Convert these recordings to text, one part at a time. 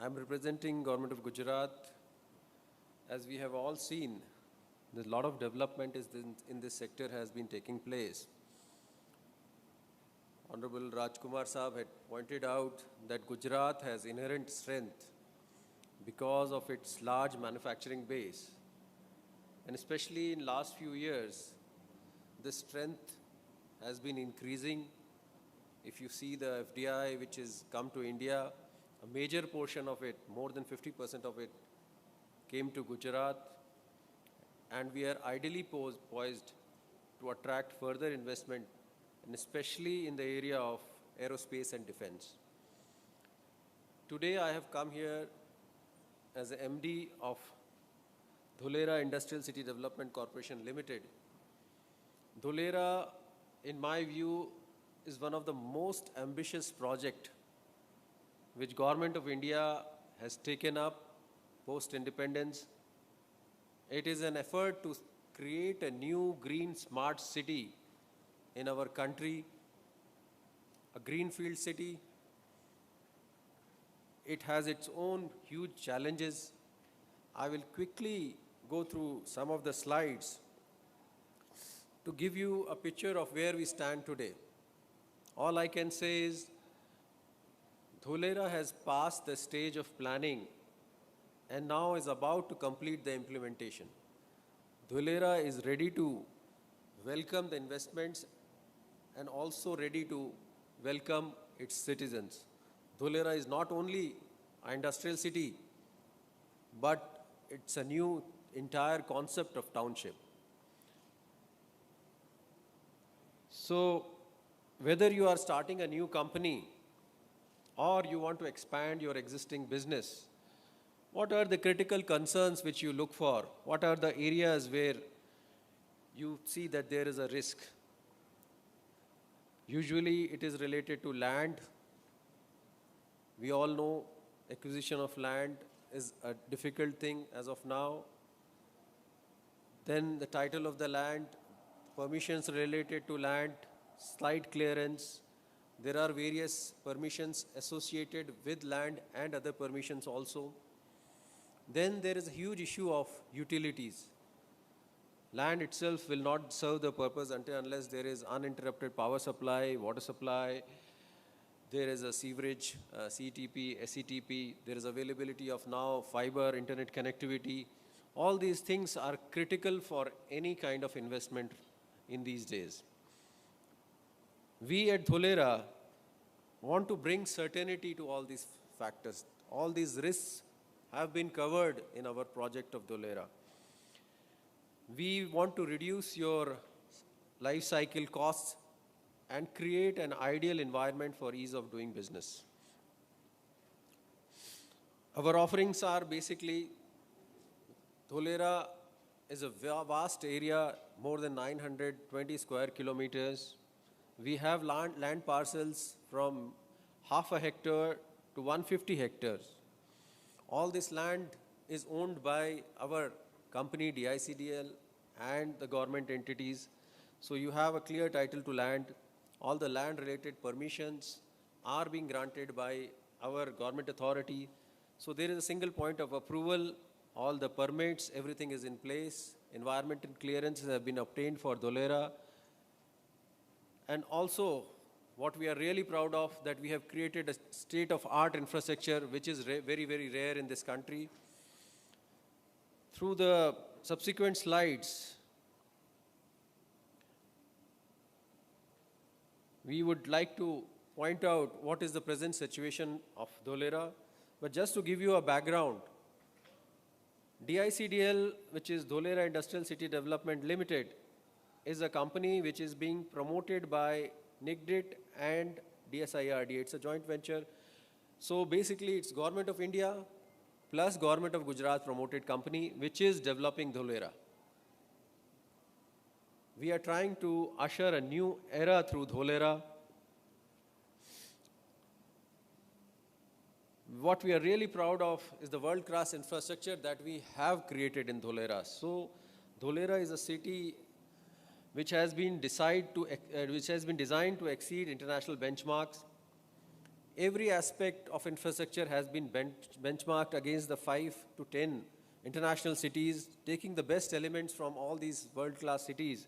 I'm representing Government of Gujarat. As we have all seen, there's a lot of development in this sector has been taking place. Honorable Rajkumar Saab had pointed out that Gujarat has inherent strength because of its large manufacturing base. And especially in last few years, this strength has been increasing. If you see the FDI which has come to India, a major portion of it, more than 50% of it, came to Gujarat, and we are ideally poised to attract further investment, and especially in the area of aerospace and defense. Today I have come here as the MD of Dholera Industrial City Development Corporation Limited. Dholera, in my view, is one of the most ambitious projects which Government of India has taken up post-independence. It is an effort to create a new green smart city in our country, a greenfield city. It has its own huge challenges. I will quickly go through some of the slides to give you a picture of where we stand today. All I can say is Dholera has passed the stage of planning and now is about to complete the implementation. Dholera is ready to welcome the investments and also ready to welcome its citizens. Dholera is not only an industrial city, but it's a new entire concept of township. So, whether you are starting a new company or you want to expand your existing business, what are the critical concerns which you look for? What are the areas where you see that there is a risk? Usually it is related to land. We all know acquisition of land is a difficult thing as of now. Then the title of the land, permissions related to land, site clearance. There are various permissions associated with land and other permissions also. Then there is a huge issue of utilities. Land itself will not serve the purpose unless there is uninterrupted power supply, water supply, there is a sewerage, CTP, SCTP, there is availability of now fiber, internet connectivity. All these things are critical for any kind of investment in these days. We at Dholera want to bring certainty to all these factors. All these risks have been covered in our project of Dholera. We want to reduce your life cycle costs and create an ideal environment for ease of doing business. Our offerings are basically, Dholera is a vast area, more than 920 square kilometers. We have land parcels from half a hectare to 150 hectares. All this land is owned by our company DICDL and the government entities. So you have a clear title to land. All the land related permissions are being granted by our government authority. So there is a single point of approval. All the permits, everything is in place. Environmental clearances have been obtained for Dholera. And also, what we are really proud of, that we have created a state-of-art infrastructure, which is very, very rare in this country. Through the subsequent slides, we would like to point out what is the present situation of Dholera. But just to give you a background, DICDL, which is Dholera Industrial City Development Limited, is a company which is being promoted by NIGDIT and DSIRD. It's a joint venture. So basically it's Government of India plus Government of Gujarat promoted company which is developing Dholera. We are trying to usher a new era through Dholera. What we are really proud of is the world-class infrastructure that we have created in Dholera. So Dholera is a city which has been designed to exceed international benchmarks. Every aspect of infrastructure has been benchmarked against the 5 to 10 international cities, taking the best elements from all these world-class cities.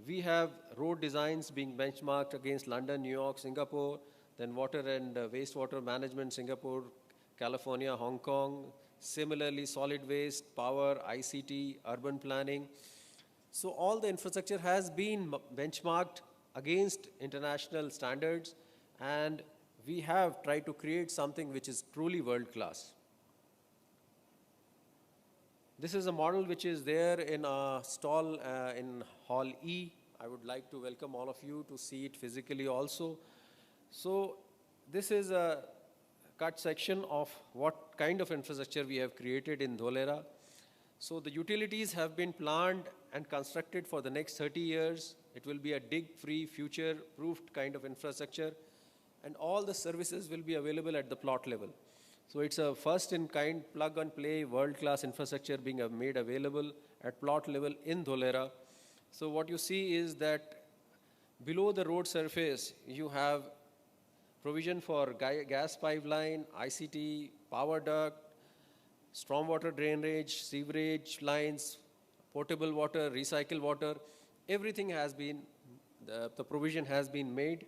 We have road designs being benchmarked against London, New York, Singapore, then water and wastewater management, Singapore, California, Hong Kong. Similarly, solid waste, power, ICT, urban planning. So all the infrastructure has been benchmarked against international standards, and we have tried to create something which is truly world-class. This is a model which is there in a stall in Hall E. I would like to welcome all of you to see it physically also. So this is a cut section of what kind of infrastructure we have created in Dholera. So the utilities have been planned and constructed for the next 30 years. It will be a dig-free, future-proofed kind of infrastructure, and all the services will be available at the plot level. So it's a first-in-kind, plug-and-play, world-class infrastructure being made available at plot level in Dholera. So what you see is that below the road surface, you have provision for gas pipeline, ICT, power duct, stormwater drainage, sewerage lines, potable water, recycled water. Everything has been, the provision has been made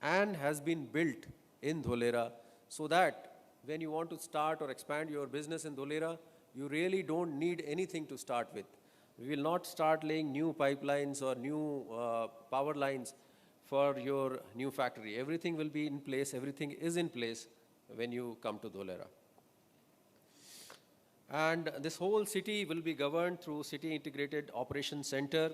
and has been built in Dholera, so that when you want to start or expand your business in Dholera, you really don't need anything to start with. We will not start laying new pipelines or new power lines for your new factory. Everything will be in place, everything is in place when you come to Dholera. And this whole city will be governed through City Integrated Operations Center.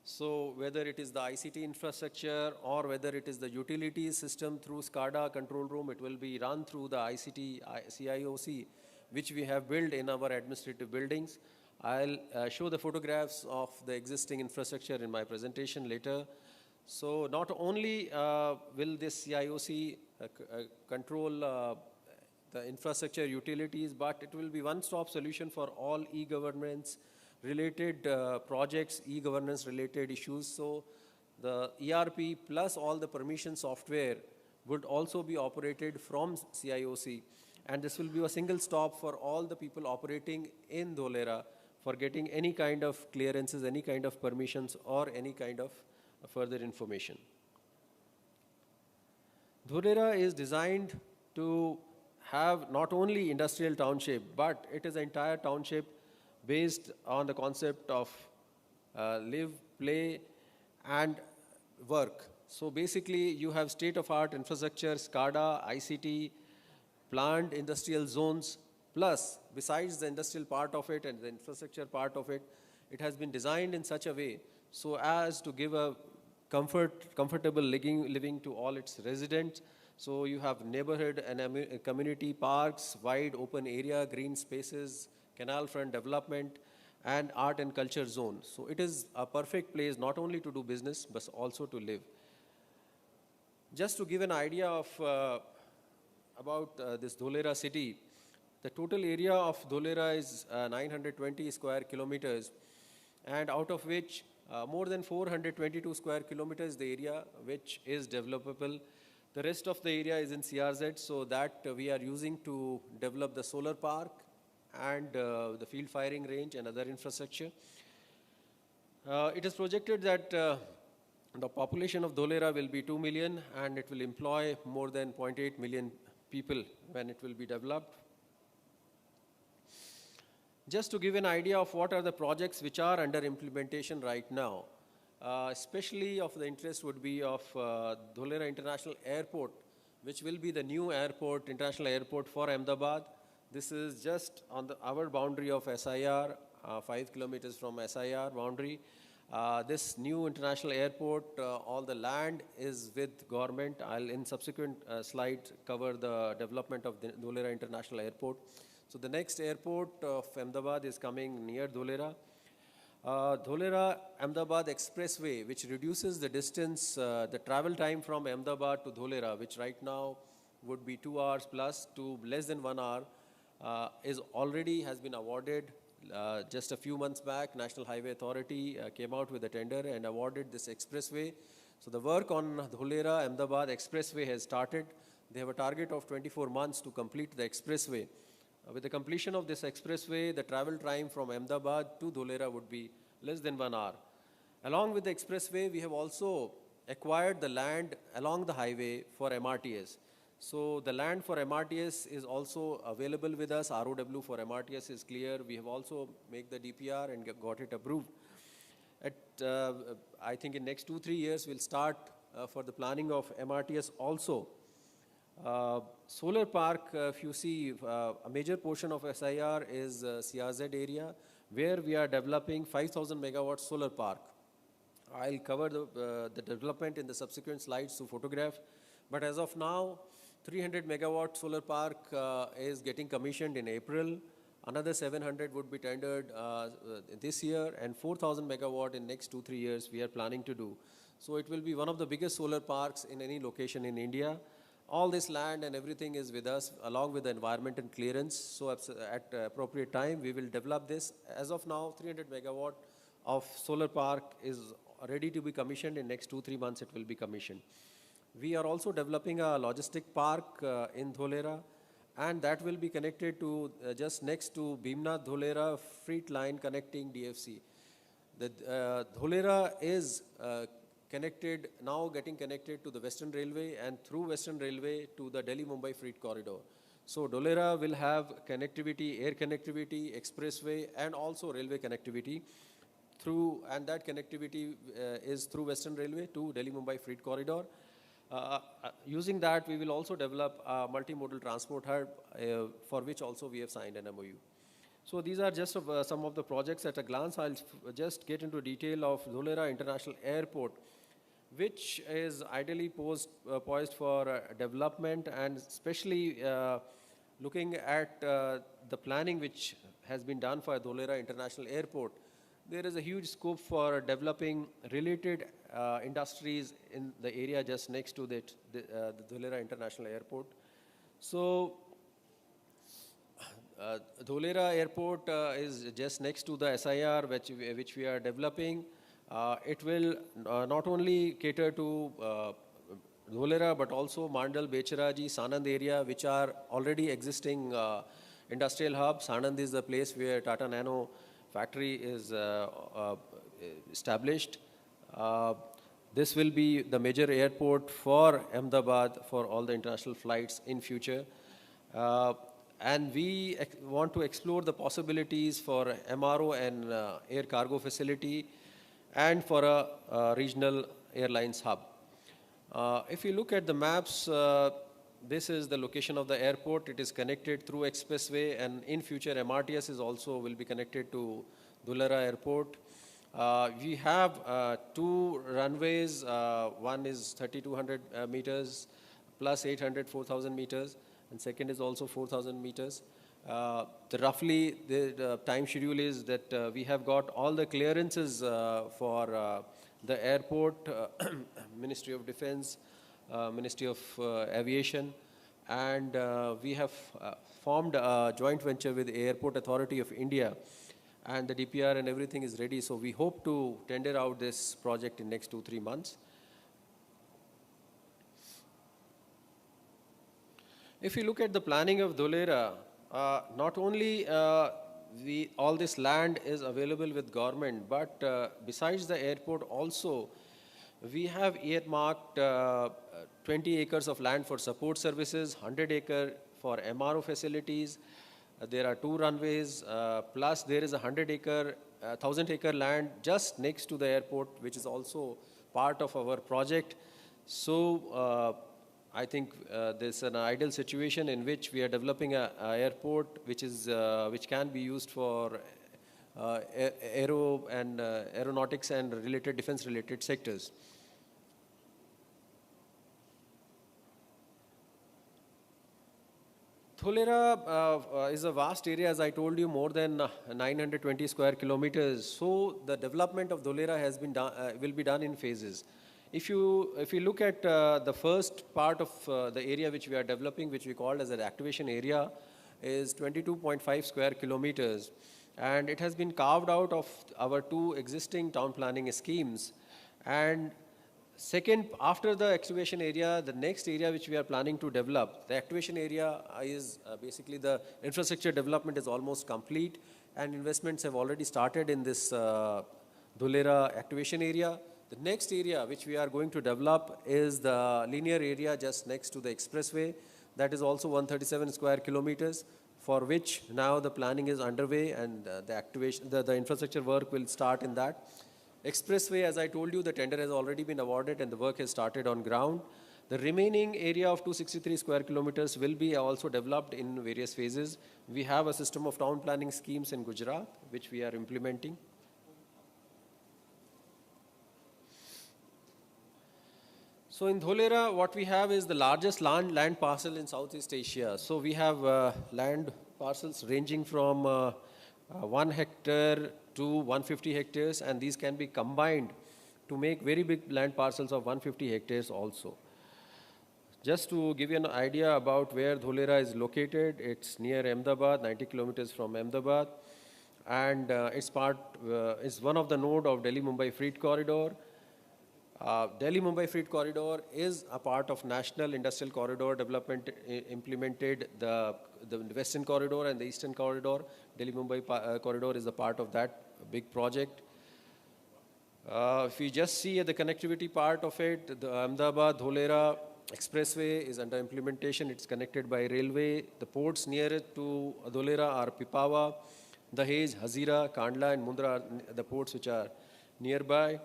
So whether it is the ICT infrastructure or whether it is the utilities system through SCADA control room, it will be run through the ICT CIOC, which we have built in our administrative buildings. I'll show the photographs of the existing infrastructure in my presentation later. So not only will this CIOC control the infrastructure utilities, but it will be one-stop solution for all e-governance related projects, e-governance related issues. So the ERP plus all the permission software would also be operated from CIOC. And this will be a single stop for all the people operating in Dholera for getting any kind of clearances, any kind of permissions, or any kind of further information. Dholera is designed to have not only industrial township, but it is an entire township based on the concept of live, play, and work. So basically, you have state-of-art infrastructure, SCADA, ICT, planned industrial zones, plus besides the industrial part of it and the infrastructure part of it, it has been designed in such a way so as to give a comfortable living to all its residents. So you have neighborhood and community parks, wide open area, green spaces, canal front development, and art and culture zone. So it is a perfect place not only to do business, but also to live. Just to give an idea of about this Dholera city, the total area of Dholera is 920 square kilometers, and out of which more than 422 square kilometers the area which is developable. The rest of the area is in CRZ, so that we are using to develop the solar park and the field firing range and other infrastructure. It is projected that the population of Dholera will be 2 million, and it will employ more than 0.8 million people when it will be developed. Just to give an idea of what are the projects which are under implementation right now, especially of the interest would be of Dholera International Airport, which will be the new airport, international airport for Ahmedabad. This is just on our boundary of SIR, 5 kilometers from SIR boundary. This new international airport, all the land is with government. I'll in subsequent slides cover the development of the Dholera International Airport. So the next airport of Ahmedabad is coming near Dholera. Dholera Ahmedabad Expressway, which reduces the distance, the travel time from Ahmedabad to Dholera, which right now would be 2 hours plus to less than 1 hour, is already has been awarded. Just a few months back, National Highway Authority came out with a tender and awarded this expressway. So the work on Dholera Ahmedabad Expressway has started. They have a target of 24 months to complete the expressway. With the completion of this expressway, the travel time from Ahmedabad to Dholera would be less than 1 hour. Along with the expressway, we have also acquired the land along the highway for MRTS. So the land for MRTS is also available with us. ROW for MRTS is clear. We have also made the DPR and got it approved. I think in next 2-3 years, we'll start for the planning of MRTS also. Solar park, if you see, a major portion of SIR is CRZ area, where we are developing 5,000 megawatt solar park. I'll cover the development in the subsequent slides to photograph. But as of now, 300 megawatt solar park is getting commissioned in April. Another 700 would be tendered this year, and 4,000 megawatt in next 2-3 years we are planning to do. So it will be one of the biggest solar parks in any location in India. All this land and everything is with us along with the environmental clearance. So at appropriate time, we will develop this. As of now, 300 megawatt of solar park is ready to be commissioned. In next 2-3 months, it will be commissioned. We are also developing a logistic park in Dholera, and that will be connected to just next to Bhimnath Dholera freight line connecting DFC. The Dholera is getting connected to the Western Railway, and through Western Railway to the Delhi-Mumbai freight corridor. So Dholera will have connectivity, air connectivity, expressway, and also railway connectivity and that connectivity is through Western Railway to Delhi-Mumbai freight corridor. Using that, we will also develop a multimodal transport hub for which also we have signed an MOU. So these are just some of the projects at a glance. I'll just get into detail of Dholera International Airport, which is ideally poised for development, and especially looking at the planning which has been done for Dholera International Airport. There is a huge scope for developing related industries in the area just next to the Dholera International Airport. So Dholera Airport is just next to the SIR which we are developing. It will not only cater to Dholera but also Mandal, Becharaji, Sanand area, which are already existing industrial hubs. Sanand is the place where Tata Nano factory is established. This will be the major airport for Ahmedabad for all the international flights in future. And we want to explore the possibilities for MRO and air cargo facility and for a regional airlines hub. If you look at the maps, this is the location of the airport. It is connected through expressway, and in future MRTS is also will be connected to Dholera Airport. We have 2 runways. One is 3,200 meters plus 800, 4,000 meters, and second is also 4,000 meters. Roughly the time schedule is that we have got all the clearances for the airport, Ministry of Defense, Ministry of Aviation, and we have formed a joint venture with the Airport Authority of India, and the DPR and everything is ready. So we hope to tender out this project in next 2-3 months. If you look at the planning of Dholera, not only all this land is available with government, but besides the airport also, we have earmarked 20 acres of land for support services, 100 acre for MRO facilities. There are 2 runways, plus there is 1,000 acre land just next to the airport, which is also part of our project. So I think there's an ideal situation in which we are developing an airport which can be used for aeronautics and related defense-related sectors. Dholera is a vast area, as I told you, more than 920 square kilometers. So the development of Dholera has been will be done in phases. If you look at the first part of the area which we are developing, which we call as an activation area, is 22.5 square kilometers, and it has been carved out of our 2 existing town planning schemes. And Second, after the excavation area, the next area which we are planning to develop, the activation area is basically the infrastructure development is almost complete and investments have already started in this Dholera activation area. The next area which we are going to develop is the linear area just next to the expressway. That is also 137 square kilometers, for which now the planning is underway and the activation, the infrastructure work will start in that. Expressway, as I told you, the tender has already been awarded and the work has started on ground. The remaining area of 263 square kilometers will be also developed in various phases. We have a system of town planning schemes in Gujarat, which we are implementing. So in Dholera, what we have is the largest land parcel in Southeast Asia. So we have land parcels ranging from 1 hectare to 150 hectares, and these can be combined to make very big land parcels of 150 hectares also. Just to give you an idea about where Dholera is located, it's near Ahmedabad, 90 kilometers from Ahmedabad, and it's one of the node of Delhi-Mumbai Freight Corridor. Delhi-Mumbai Freight Corridor is a part of National Industrial Corridor development implemented the Western Corridor and the Eastern Corridor. Delhi-Mumbai Corridor is a part of that big project. If we just see at the connectivity part of it, the Ahmedabad-Dholera Expressway is under implementation. It's connected by railway. The ports near to Dholera are Pipavav, Dahej, Hazira, Kandla, and Mundra are the ports which are nearby.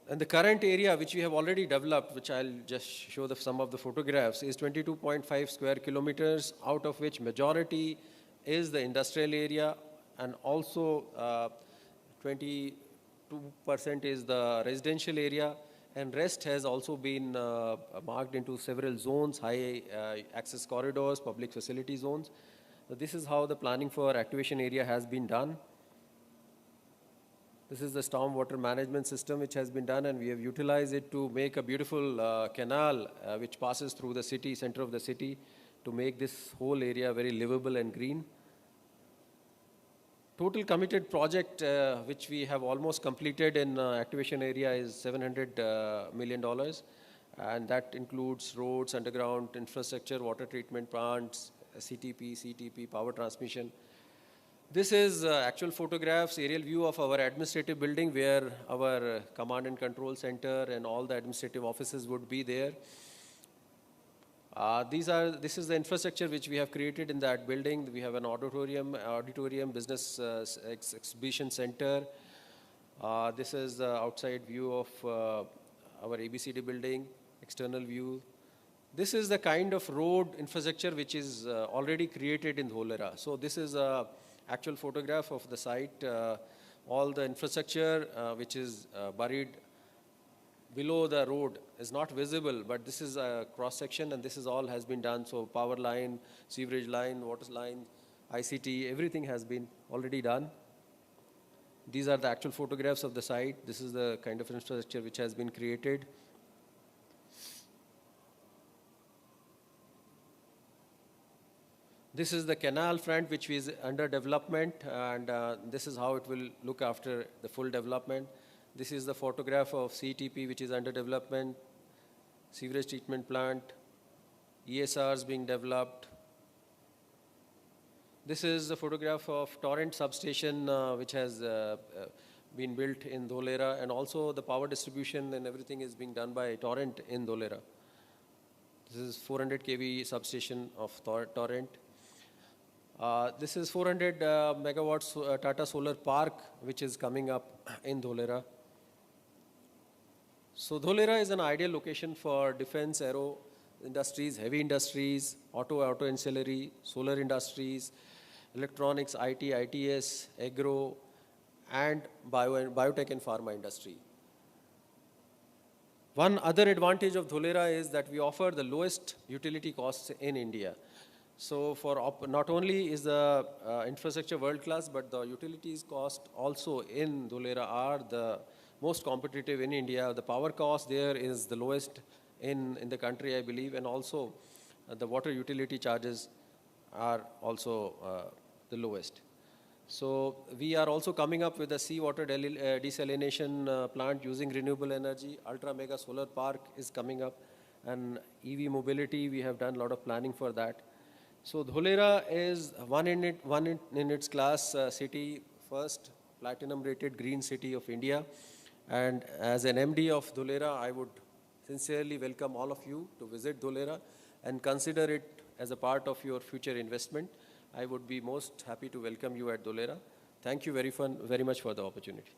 And the current area which we have already developed, which I'll just show some of the photographs, is 22.5 square kilometers, out of which majority is the industrial area, and also 22% is the residential area, and rest has also been marked into several zones, high access corridors, public facility zones. So this is how the planning for activation area has been done. This is the stormwater management system which has been done, and we have utilized it to make a beautiful canal which passes through the city, center of the city, to make this whole area very livable and green. Total committed project which we have almost completed in activation area is $700 million, and that includes roads, underground infrastructure, water treatment plants, CTP, power transmission. This is actual photographs, aerial view of our administrative building where our command and control center and all the administrative offices would be there. This is the infrastructure which we have created in that building. We have an auditorium, business exhibition center. This is the outside view of our ABCD building, external view. This is the kind of road infrastructure which is already created in Dholera. So this is a actual photograph of the site. All the infrastructure which is buried below the road is not visible, but this is a cross section, and this is all has been done. So power line, sewerage line, water line, ICT, everything has been already done. These are the actual photographs of the site. This is the kind of infrastructure which has been created. This is the canal front which is under development, and this is how it will look after the full development. This is the photograph of CTP which is under development, sewerage treatment plant, ESRs being developed. This is the photograph of Torrent substation which has been built in Dholera, and also the power distribution and everything is being done by Torrent in Dholera. This is 400 kV substation of Torrent. This is 400 megawatts Tata Solar Park which is coming up in Dholera. So Dholera is an ideal location for defense, aero industries, heavy industries, auto ancillary, solar industries, electronics, IT, ITS, agro, and biotech and pharma industry. One other advantage of Dholera is that we offer the lowest utility costs in India. So not only is the infrastructure world class, but the utilities cost also in Dholera are the most competitive in India. The power cost there is the lowest in the country, I believe, and also the water utility charges are also the lowest. So we are also coming up with a seawater desalination plant using renewable energy. Ultra mega solar park is coming up, and EV mobility, we have done a lot of planning for that. So Dholera is one in its class city, first platinum rated green city of India. And as an MD of Dholera, I would sincerely welcome all of you to visit Dholera and consider it as a part of your future investment. I would be most happy to welcome you at Dholera. Thank you very much for the opportunity.